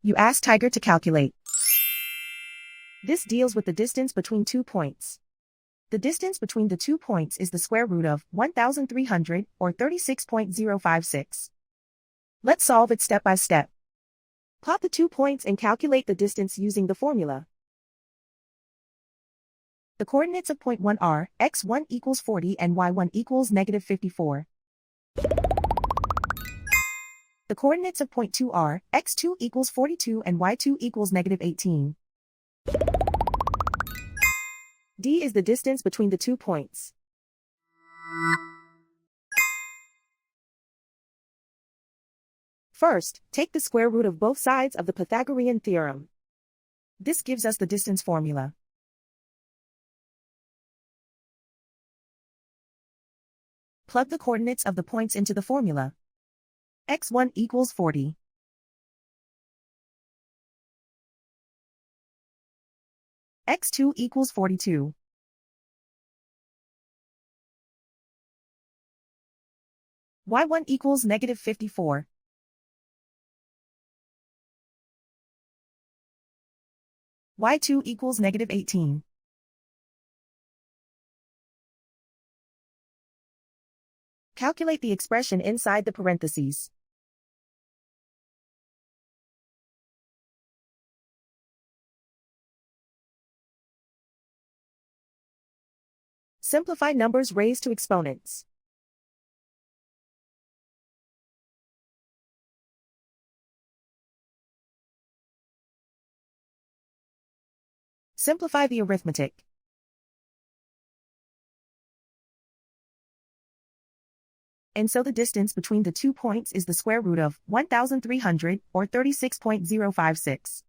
You ask Tiger to calculate. This deals with the distance between 2 points. The distance between the 2 points is the square root of 1,300, or 36.056. Let's solve it step by step. Plot the 2 points and calculate the distance using the formula. The coordinates of point 1 are x1 equals 40 and y1 equals negative 54. The coordinates of point 2 are x2 equals 42 and y2 equals negative 18. D is the distance between the 2 points. First, take the square root of both sides of the Pythagorean theorem. This gives us the distance formula. Plug the coordinates of the points into the formula. x1 equals 40. x2 equals 42. y1 equals negative 54. y2 equals negative 18. Calculate the expression inside the parentheses. Simplify numbers raised to exponents. Simplify the arithmetic. And so the distance between the 2 points is the square root of 1,300, or 36.056.